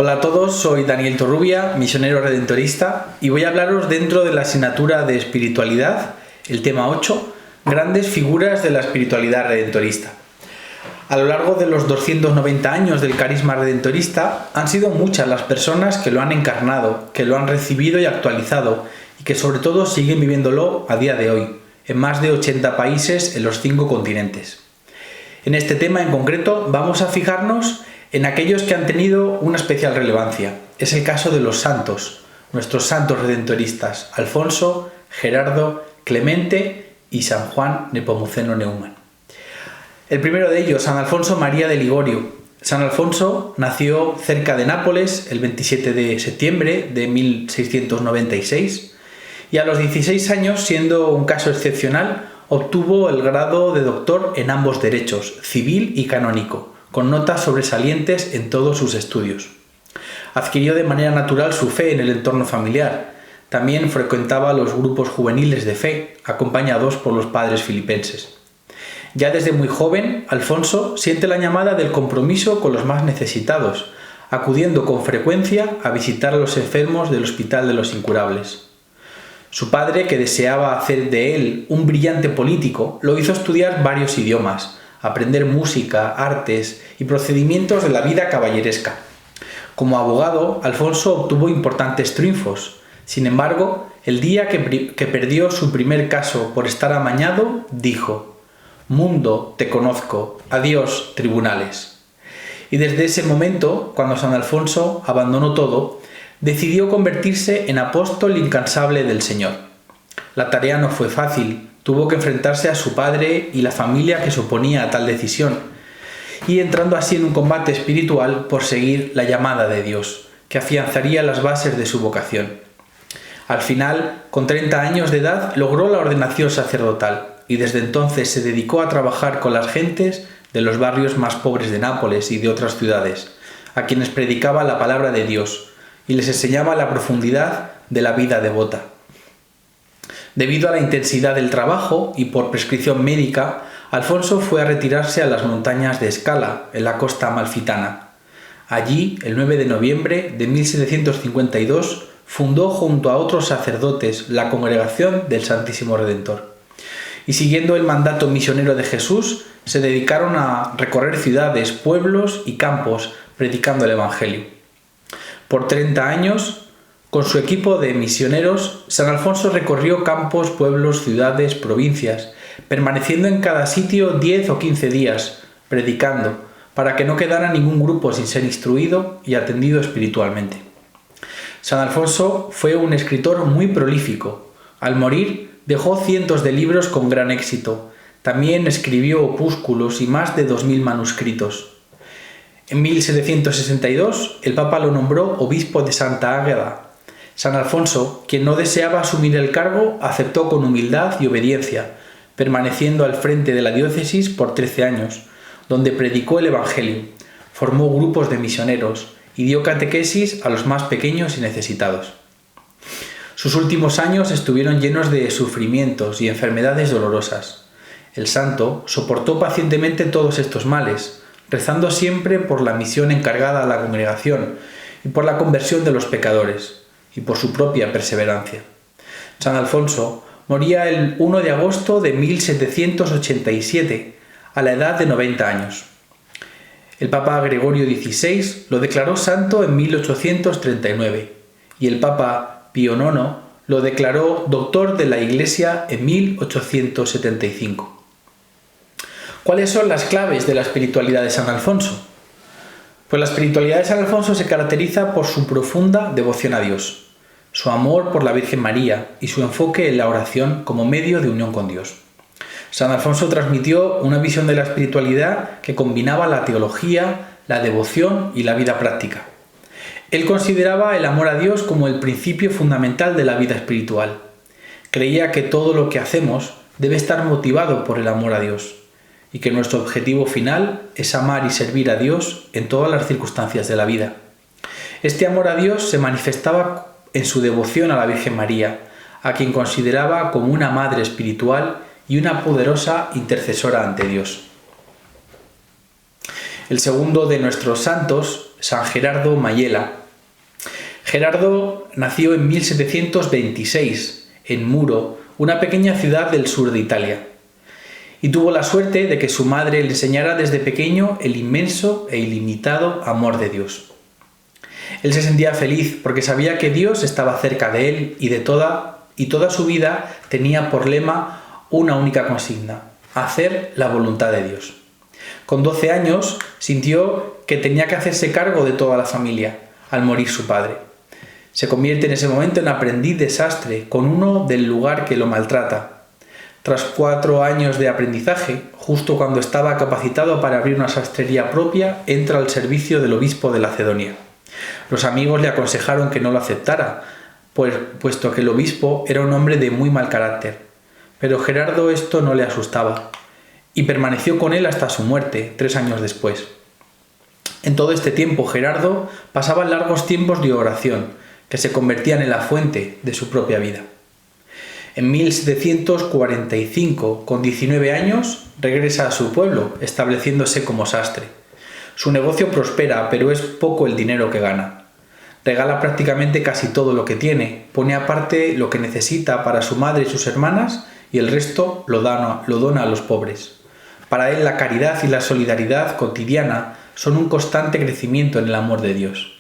Hola a todos, soy Daniel Torrubia, misionero redentorista, y voy a hablaros dentro de la asignatura de espiritualidad, el tema 8, grandes figuras de la espiritualidad redentorista. A lo largo de los 290 años del carisma redentorista, han sido muchas las personas que lo han encarnado, que lo han recibido y actualizado, y que sobre todo siguen viviéndolo a día de hoy, en más de 80 países en los 5 continentes. En este tema en concreto vamos a fijarnos en aquellos que han tenido una especial relevancia. Es el caso de los santos, nuestros santos redentoristas, Alfonso, Gerardo, Clemente y San Juan Nepomuceno Neumann. El primero de ellos, San Alfonso María de Ligorio. San Alfonso nació cerca de Nápoles el 27 de septiembre de 1696 y a los 16 años, siendo un caso excepcional, obtuvo el grado de doctor en ambos derechos, civil y canónico, con notas sobresalientes en todos sus estudios. Adquirió de manera natural su fe en el entorno familiar. También frecuentaba los grupos juveniles de fe, acompañados por los padres filipenses. Ya desde muy joven, Alfonso siente la llamada del compromiso con los más necesitados, acudiendo con frecuencia a visitar a los enfermos del Hospital de los Incurables. Su padre, que deseaba hacer de él un brillante político, lo hizo estudiar varios idiomas, aprender música, artes y procedimientos de la vida caballeresca. Como abogado, Alfonso obtuvo importantes triunfos. Sin embargo, el día que perdió su primer caso por estar amañado, dijo: «Mundo, te conozco, adiós, tribunales». Y desde ese momento, cuando San Alfonso abandonó todo, decidió convertirse en apóstol incansable del Señor. La tarea no fue fácil. Tuvo que enfrentarse a su padre y la familia que se oponía a tal decisión, y entrando así en un combate espiritual por seguir la llamada de Dios, que afianzaría las bases de su vocación. Al final, con 30 años de edad, logró la ordenación sacerdotal, y desde entonces se dedicó a trabajar con las gentes de los barrios más pobres de Nápoles y de otras ciudades, a quienes predicaba la palabra de Dios, y les enseñaba la profundidad de la vida devota. Debido a la intensidad del trabajo y por prescripción médica, Alfonso fue a retirarse a las montañas de Escala, en la costa amalfitana. Allí, el 9 de noviembre de 1752, fundó junto a otros sacerdotes la Congregación del Santísimo Redentor. Y siguiendo el mandato misionero de Jesús, se dedicaron a recorrer ciudades, pueblos y campos predicando el Evangelio. Por 30 años, con su equipo de misioneros, San Alfonso recorrió campos, pueblos, ciudades, provincias, permaneciendo en cada sitio 10 o 15 días, predicando, para que no quedara ningún grupo sin ser instruido y atendido espiritualmente. San Alfonso fue un escritor muy prolífico. Al morir, dejó cientos de libros con gran éxito. También escribió opúsculos y más de 2000 manuscritos. En 1762, el Papa lo nombró obispo de Santa Águeda. San Alfonso, quien no deseaba asumir el cargo, aceptó con humildad y obediencia, permaneciendo al frente de la diócesis por 13 años, donde predicó el Evangelio, formó grupos de misioneros y dio catequesis a los más pequeños y necesitados. Sus últimos años estuvieron llenos de sufrimientos y enfermedades dolorosas. El santo soportó pacientemente todos estos males, rezando siempre por la misión encargada a la congregación y por la conversión de los pecadores, y por su propia perseverancia. San Alfonso moría el 1 de agosto de 1787, a la edad de 90 años. El Papa Gregorio XVI lo declaró santo en 1839 y el Papa Pío IX lo declaró doctor de la Iglesia en 1875. ¿Cuáles son las claves de la espiritualidad de San Alfonso? Pues la espiritualidad de San Alfonso se caracteriza por su profunda devoción a Dios, su amor por la Virgen María y su enfoque en la oración como medio de unión con Dios. San Alfonso transmitió una visión de la espiritualidad que combinaba la teología, la devoción y la vida práctica. Él consideraba el amor a Dios como el principio fundamental de la vida espiritual. Creía que todo lo que hacemos debe estar motivado por el amor a Dios y que nuestro objetivo final es amar y servir a Dios en todas las circunstancias de la vida. Este amor a Dios se manifestaba en su devoción a la Virgen María, a quien consideraba como una madre espiritual y una poderosa intercesora ante Dios. El segundo de nuestros santos, San Gerardo Mayela. Gerardo nació en 1726 en Muro, una pequeña ciudad del sur de Italia, y tuvo la suerte de que su madre le enseñara desde pequeño el inmenso e ilimitado amor de Dios. Él se sentía feliz porque sabía que Dios estaba cerca de él y toda su vida tenía por lema una única consigna: hacer la voluntad de Dios. Con 12 años sintió que tenía que hacerse cargo de toda la familia al morir su padre. Se convierte en ese momento en aprendiz de sastre con uno del lugar que lo maltrata. Tras 4 años de aprendizaje, justo cuando estaba capacitado para abrir una sastrería propia, entra al servicio del obispo de Lacedonia. Los amigos le aconsejaron que no lo aceptara, puesto que el obispo era un hombre de muy mal carácter. Pero Gerardo esto no le asustaba, y permaneció con él hasta su muerte, 3 años después. En todo este tiempo, Gerardo pasaba largos tiempos de oración, que se convertían en la fuente de su propia vida. En 1745, con 19 años, regresa a su pueblo, estableciéndose como sastre. Su negocio prospera, pero es poco el dinero que gana. Regala prácticamente casi todo lo que tiene, pone aparte lo que necesita para su madre y sus hermanas y el resto lo dona a los pobres. Para él la caridad y la solidaridad cotidiana son un constante crecimiento en el amor de Dios.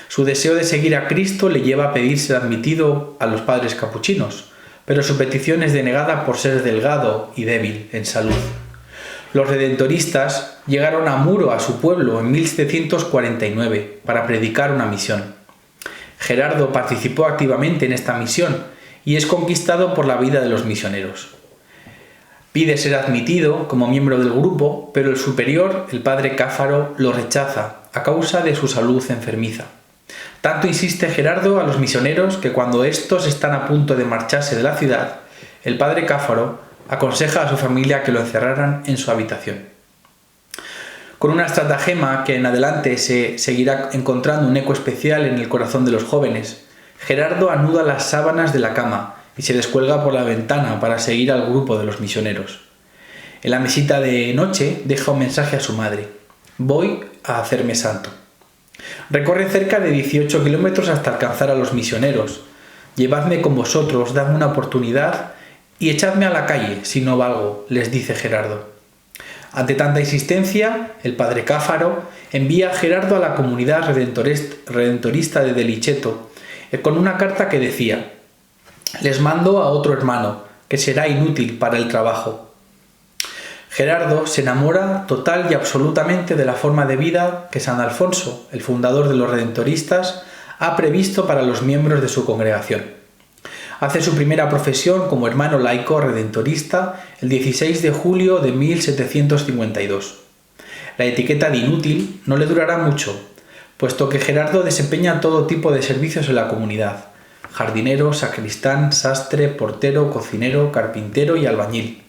Su deseo de seguir a Cristo le lleva a pedir ser admitido a los padres capuchinos, pero su petición es denegada por ser delgado y débil en salud. Los redentoristas llegaron a Muro, a su pueblo, en 1749 para predicar una misión. Gerardo participó activamente en esta misión y es conquistado por la vida de los misioneros. Pide ser admitido como miembro del grupo, pero el superior, el padre Cáfaro, lo rechaza a causa de su salud enfermiza. Tanto insiste Gerardo a los misioneros que cuando estos están a punto de marcharse de la ciudad, el padre Cáfaro aconseja a su familia que lo encerraran en su habitación. Con una estratagema que en adelante se seguirá encontrando un eco especial en el corazón de los jóvenes, Gerardo anuda las sábanas de la cama y se descuelga por la ventana para seguir al grupo de los misioneros. En la mesita de noche deja un mensaje a su madre: voy a hacerme santo. Recorre cerca de 18 kilómetros hasta alcanzar a los misioneros. Llevadme con vosotros, dadme una oportunidad y echadme a la calle si no valgo, les dice Gerardo. Ante tanta insistencia, el padre Cáfaro envía a Gerardo a la comunidad redentorista de Deliceto con una carta que decía: les mando a otro hermano, que será inútil para el trabajo. Gerardo se enamora total y absolutamente de la forma de vida que San Alfonso, el fundador de los redentoristas, ha previsto para los miembros de su congregación. Hace su primera profesión como hermano laico redentorista el 16 de julio de 1752. La etiqueta de inútil no le durará mucho, puesto que Gerardo desempeña todo tipo de servicios en la comunidad: jardinero, sacristán, sastre, portero, cocinero, carpintero y albañil.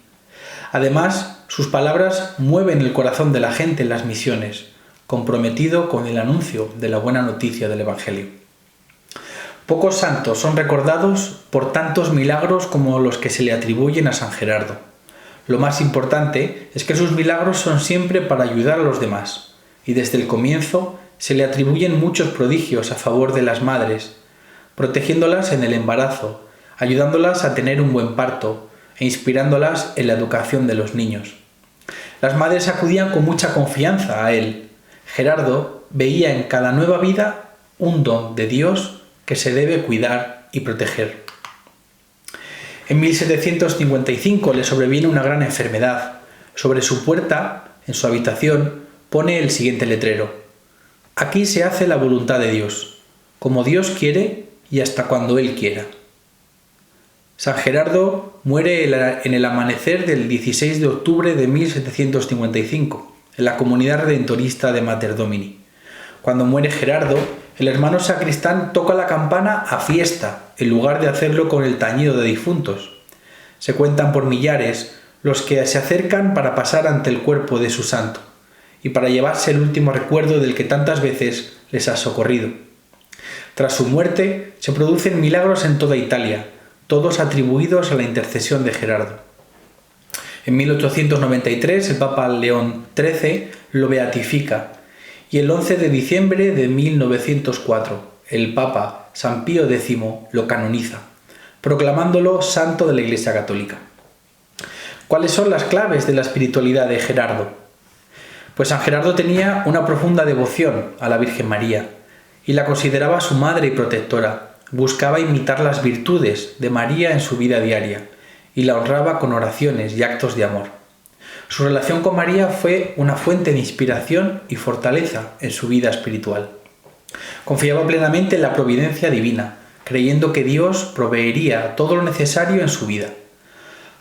Además, sus palabras mueven el corazón de la gente en las misiones, comprometido con el anuncio de la buena noticia del Evangelio. Pocos santos son recordados por tantos milagros como los que se le atribuyen a San Gerardo. Lo más importante es que sus milagros son siempre para ayudar a los demás, y desde el comienzo se le atribuyen muchos prodigios a favor de las madres, protegiéndolas en el embarazo, ayudándolas a tener un buen parto e inspirándolas en la educación de los niños. Las madres acudían con mucha confianza a él. Gerardo veía en cada nueva vida un don de Dios que se debe cuidar y proteger. En 1755 le sobreviene una gran enfermedad. Sobre su puerta, en su habitación, pone el siguiente letrero: aquí se hace la voluntad de Dios, como Dios quiere y hasta cuando Él quiera. San Gerardo muere en el amanecer del 16 de octubre de 1755, en la comunidad redentorista de Mater Domini. Cuando muere Gerardo, el hermano sacristán toca la campana a fiesta, en lugar de hacerlo con el tañido de difuntos. Se cuentan por millares los que se acercan para pasar ante el cuerpo de su santo, y para llevarse el último recuerdo del que tantas veces les ha socorrido. Tras su muerte, se producen milagros en toda Italia, todos atribuidos a la intercesión de Gerardo. En 1893 el Papa León XIII lo beatifica y el 11 de diciembre de 1904 el Papa San Pío X lo canoniza, proclamándolo santo de la Iglesia Católica. ¿Cuáles son las claves de la espiritualidad de Gerardo? Pues San Gerardo tenía una profunda devoción a la Virgen María y la consideraba su madre y protectora. Buscaba imitar las virtudes de María en su vida diaria y la honraba con oraciones y actos de amor. Su relación con María fue una fuente de inspiración y fortaleza en su vida espiritual. Confiaba plenamente en la providencia divina, creyendo que Dios proveería todo lo necesario en su vida.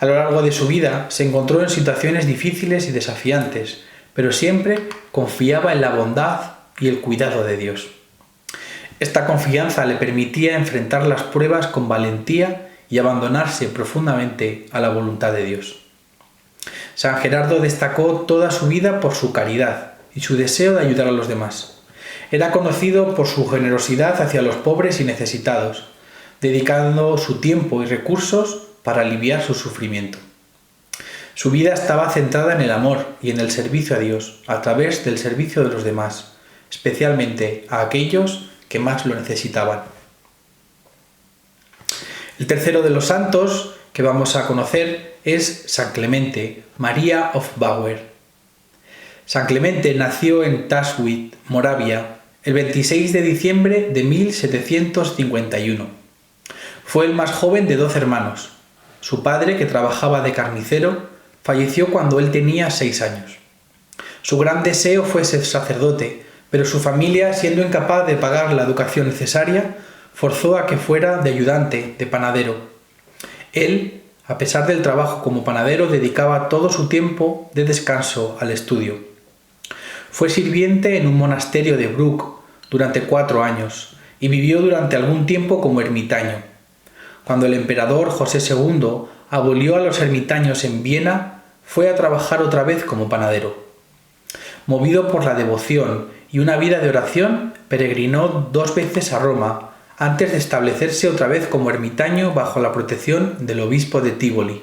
A lo largo de su vida se encontró en situaciones difíciles y desafiantes, pero siempre confiaba en la bondad y el cuidado de Dios. Esta confianza le permitía enfrentar las pruebas con valentía y abandonarse profundamente a la voluntad de Dios. San Gerardo destacó toda su vida por su caridad y su deseo de ayudar a los demás. Era conocido por su generosidad hacia los pobres y necesitados, dedicando su tiempo y recursos para aliviar su sufrimiento. Su vida estaba centrada en el amor y en el servicio a Dios, a través del servicio de los demás, especialmente a aquellos que más lo necesitaban. El tercero de los santos que vamos a conocer es San Clemente, María of Bauer. San Clemente nació en Tauschwitz, Moravia, el 26 de diciembre de 1751. Fue el más joven de 12 hermanos. Su padre, que trabajaba de carnicero, falleció cuando él tenía 6 años. Su gran deseo fue ser sacerdote, pero su familia, siendo incapaz de pagar la educación necesaria, forzó a que fuera de ayudante, de panadero. Él, a pesar del trabajo como panadero, dedicaba todo su tiempo de descanso al estudio. Fue sirviente en un monasterio de Bruck durante 4 años y vivió durante algún tiempo como ermitaño. Cuando el emperador José II abolió a los ermitaños en Viena, fue a trabajar otra vez como panadero. Movido por la devoción y una vida de oración, peregrinó 2 veces a Roma antes de establecerse otra vez como ermitaño bajo la protección del obispo de Tivoli.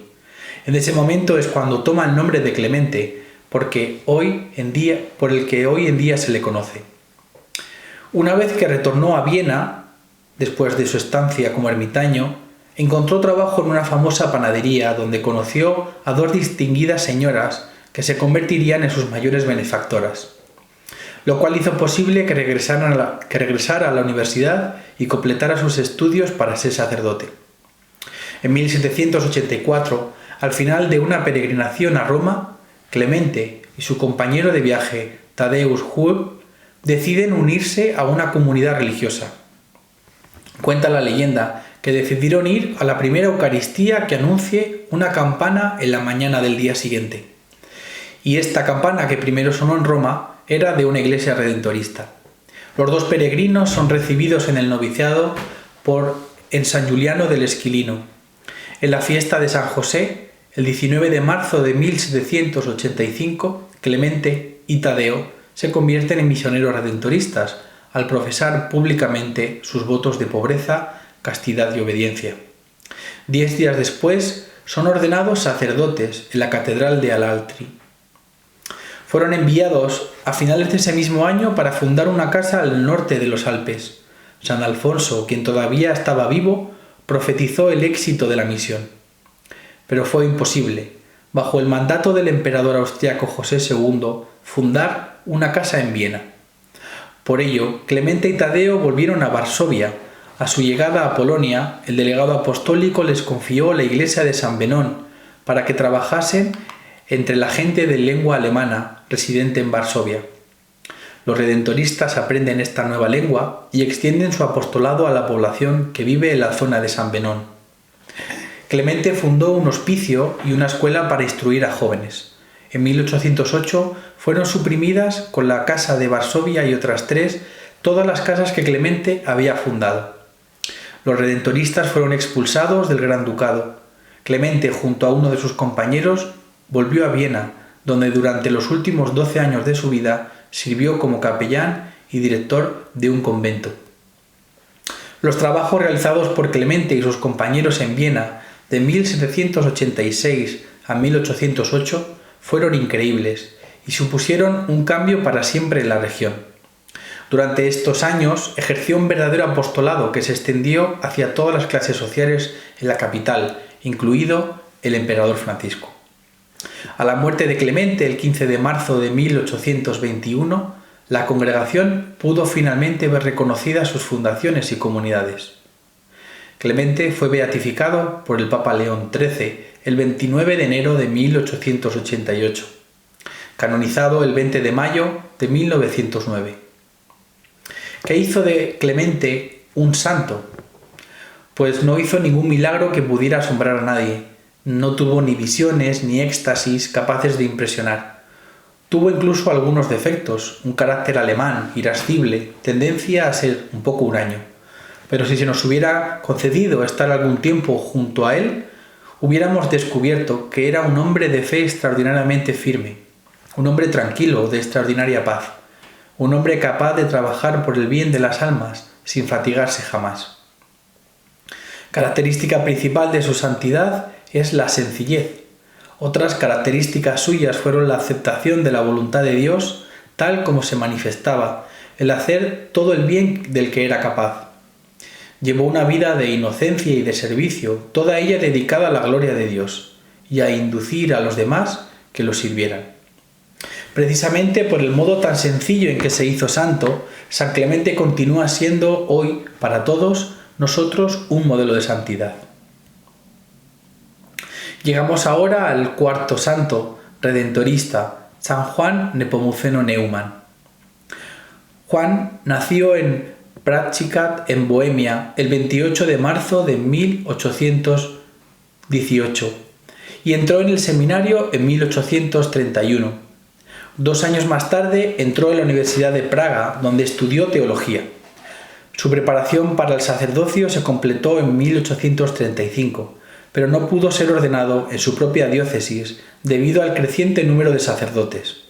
En ese momento es cuando toma el nombre de Clemente, por el que hoy en día se le conoce. Una vez que retornó a Viena, después de su estancia como ermitaño, encontró trabajo en una famosa panadería donde conoció a 2 distinguidas señoras que se convertirían en sus mayores benefactoras, lo cual hizo posible que regresara a la universidad y completara sus estudios para ser sacerdote. En 1784, al final de una peregrinación a Roma, Clemente y su compañero de viaje, Tadeusz Hub, deciden unirse a una comunidad religiosa. Cuenta la leyenda que decidieron ir a la primera Eucaristía que anuncie una campana en la mañana del día siguiente. Y esta campana, que primero sonó en Roma, era de una iglesia redentorista. Los 2 peregrinos son recibidos en el noviciado en San Juliano del Esquilino. En la fiesta de San José, el 19 de marzo de 1785, Clemente y Tadeo se convierten en misioneros redentoristas al profesar públicamente sus votos de pobreza, castidad y obediencia. 10 días después son ordenados sacerdotes en la Catedral de Alatri. Fueron enviados a finales de ese mismo año para fundar una casa al norte de los Alpes. San Alfonso, quien todavía estaba vivo, profetizó el éxito de la misión. Pero fue imposible, bajo el mandato del emperador austriaco José II, fundar una casa en Viena. Por ello, Clemente y Tadeo volvieron a Varsovia. A su llegada a Polonia, el delegado apostólico les confió la iglesia de San Benón para que trabajasen entre la gente de lengua alemana residente en Varsovia. Los redentoristas aprenden esta nueva lengua y extienden su apostolado a la población que vive en la zona de San Benón. Clemente fundó un hospicio y una escuela para instruir a jóvenes. En 1808 fueron suprimidas con la casa de Varsovia y otras 3 todas las casas que Clemente había fundado. Los redentoristas fueron expulsados del Gran Ducado. Clemente, junto a uno de sus compañeros, volvió a Viena, donde durante los últimos 12 años de su vida sirvió como capellán y director de un convento. Los trabajos realizados por Clemente y sus compañeros en Viena de 1786 a 1808 fueron increíbles y supusieron un cambio para siempre en la región. Durante estos años ejerció un verdadero apostolado que se extendió hacia todas las clases sociales en la capital, incluido el emperador Francisco. A la muerte de Clemente el 15 de marzo de 1821, la congregación pudo finalmente ver reconocidas sus fundaciones y comunidades. Clemente fue beatificado por el Papa León XIII el 29 de enero de 1888, canonizado el 20 de mayo de 1909. ¿Qué hizo de Clemente un santo? Pues no hizo ningún milagro que pudiera asombrar a nadie. No tuvo ni visiones ni éxtasis capaces de impresionar. Tuvo incluso algunos defectos, un carácter alemán, irascible, tendencia a ser un poco huraño. Pero si se nos hubiera concedido estar algún tiempo junto a él, hubiéramos descubierto que era un hombre de fe extraordinariamente firme, un hombre tranquilo, de extraordinaria paz, un hombre capaz de trabajar por el bien de las almas sin fatigarse jamás. Característica principal de su santidad es la sencillez. Otras características suyas fueron la aceptación de la voluntad de Dios tal como se manifestaba, el hacer todo el bien del que era capaz. Llevó una vida de inocencia y de servicio, toda ella dedicada a la gloria de Dios y a inducir a los demás que lo sirvieran. Precisamente por el modo tan sencillo en que se hizo santo, San Clemente continúa siendo hoy, para todos nosotros, un modelo de santidad. Llegamos ahora al cuarto santo redentorista, San Juan Nepomuceno Neumann. Juan nació en Prachicka, en Bohemia, el 28 de marzo de 1818 y entró en el seminario en 1831. 2 años más tarde entró en la Universidad de Praga, donde estudió teología. Su preparación para el sacerdocio se completó en 1835, pero no pudo ser ordenado en su propia diócesis debido al creciente número de sacerdotes.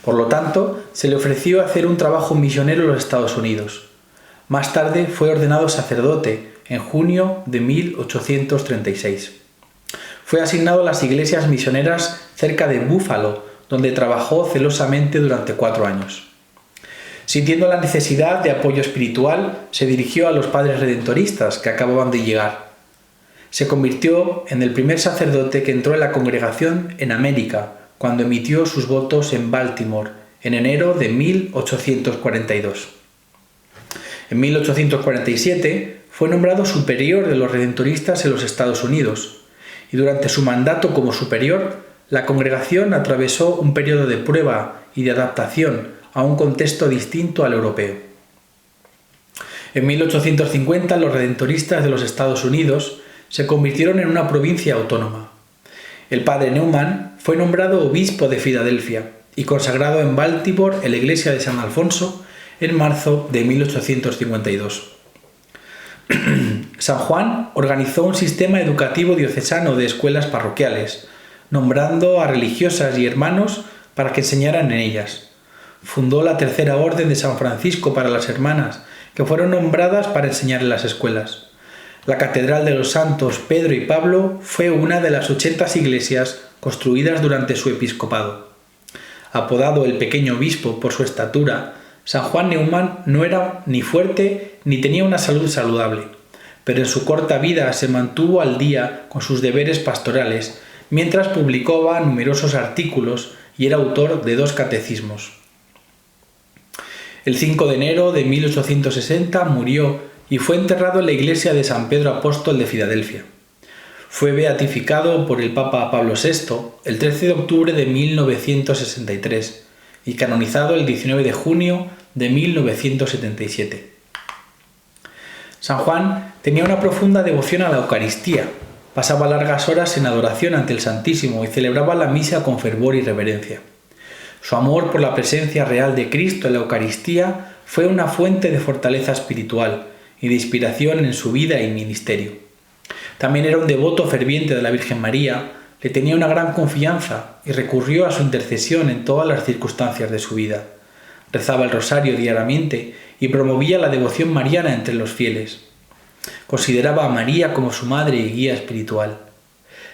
Por lo tanto, se le ofreció hacer un trabajo misionero en los Estados Unidos. Más tarde fue ordenado sacerdote en junio de 1836. Fue asignado a las iglesias misioneras cerca de Buffalo, donde trabajó celosamente durante 4 años. Sintiendo la necesidad de apoyo espiritual, se dirigió a los padres redentoristas que acababan de llegar. Se convirtió en el primer sacerdote que entró en la congregación en América, cuando emitió sus votos en Baltimore, en enero de 1842. En 1847 fue nombrado superior de los redentoristas en los Estados Unidos, y durante su mandato como superior, la congregación atravesó un periodo de prueba y de adaptación a un contexto distinto al europeo. En 1850 los redentoristas de los Estados Unidos se convirtieron en una provincia autónoma. El padre Neumann fue nombrado obispo de Filadelfia y consagrado en Baltimore en la iglesia de San Alfonso en marzo de 1852. San Juan organizó un sistema educativo diocesano de escuelas parroquiales, nombrando a religiosas y hermanos para que enseñaran en ellas. Fundó la Tercera Orden de San Francisco para las hermanas, que fueron nombradas para enseñar en las escuelas. La Catedral de los Santos Pedro y Pablo fue una de las 80 iglesias construidas durante su episcopado. Apodado el Pequeño Obispo por su estatura, San Juan Neumann no era ni fuerte ni tenía una salud saludable, pero en su corta vida se mantuvo al día con sus deberes pastorales, mientras publicaba numerosos artículos y era autor de 2 catecismos. El 5 de enero de 1860 murió y fue enterrado en la iglesia de San Pedro Apóstol de Filadelfia. Fue beatificado por el Papa Pablo VI el 13 de octubre de 1963 y canonizado el 19 de junio de 1977. San Juan tenía una profunda devoción a la Eucaristía. Pasaba largas horas en adoración ante el Santísimo y celebraba la misa con fervor y reverencia. Su amor por la presencia real de Cristo en la Eucaristía fue una fuente de fortaleza espiritual y de inspiración en su vida y ministerio. También era un devoto ferviente de la Virgen María, le tenía una gran confianza y recurrió a su intercesión en todas las circunstancias de su vida. Rezaba el rosario diariamente y promovía la devoción mariana entre los fieles. Consideraba a María como su madre y guía espiritual.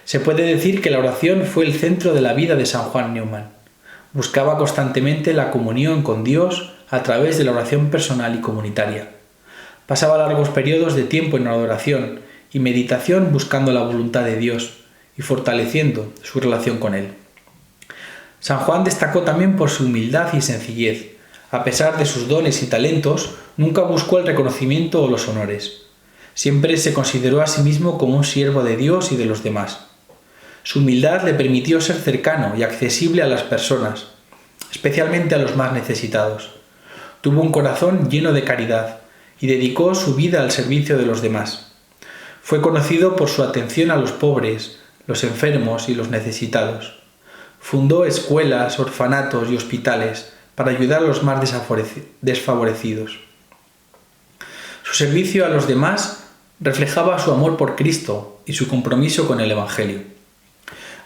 Se puede decir que la oración fue el centro de la vida de San Juan Neumann. Buscaba constantemente la comunión con Dios a través de la oración personal y comunitaria. Pasaba largos periodos de tiempo en adoración y meditación buscando la voluntad de Dios y fortaleciendo su relación con Él. San Juan destacó también por su humildad y sencillez. A pesar de sus dones y talentos, nunca buscó el reconocimiento o los honores. Siempre se consideró a sí mismo como un siervo de Dios y de los demás. Su humildad le permitió ser cercano y accesible a las personas, especialmente a los más necesitados. Tuvo un corazón lleno de caridad y dedicó su vida al servicio de los demás. Fue conocido por su atención a los pobres, los enfermos y los necesitados. Fundó escuelas, orfanatos y hospitales para ayudar a los más desfavorecidos. Su servicio a los demás reflejaba su amor por Cristo y su compromiso con el Evangelio.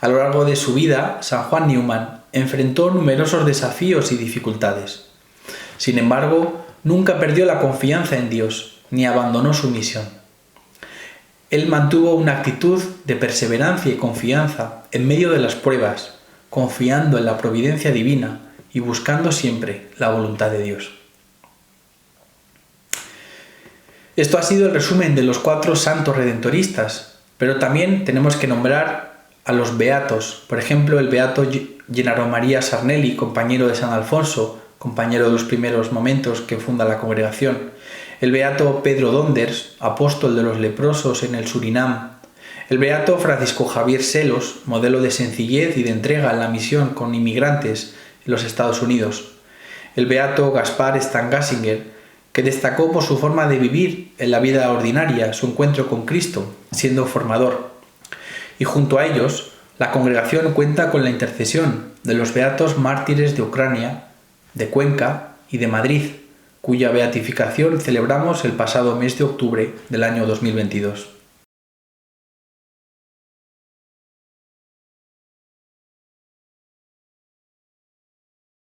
A lo largo de su vida, San Juan Neumann enfrentó numerosos desafíos y dificultades. Sin embargo, nunca perdió la confianza en Dios, ni abandonó su misión. Él mantuvo una actitud de perseverancia y confianza en medio de las pruebas, confiando en la providencia divina y buscando siempre la voluntad de Dios. Esto ha sido el resumen de los 4 santos redentoristas, pero también tenemos que nombrar a los beatos, por ejemplo el beato Gennaro María Sarnelli, compañero de San Alfonso, compañero de los primeros momentos que funda la congregación, el beato Pedro Donders, apóstol de los leprosos en el Surinam, el beato Francisco Javier Selos, modelo de sencillez y de entrega en la misión con inmigrantes en los Estados Unidos, el beato Gaspar Stangasinger, que destacó por su forma de vivir en la vida ordinaria, su encuentro con Cristo, siendo formador. Y junto a ellos, la congregación cuenta con la intercesión de los beatos mártires de Ucrania, de Cuenca y de Madrid, cuya beatificación celebramos el pasado mes de octubre del año 2022.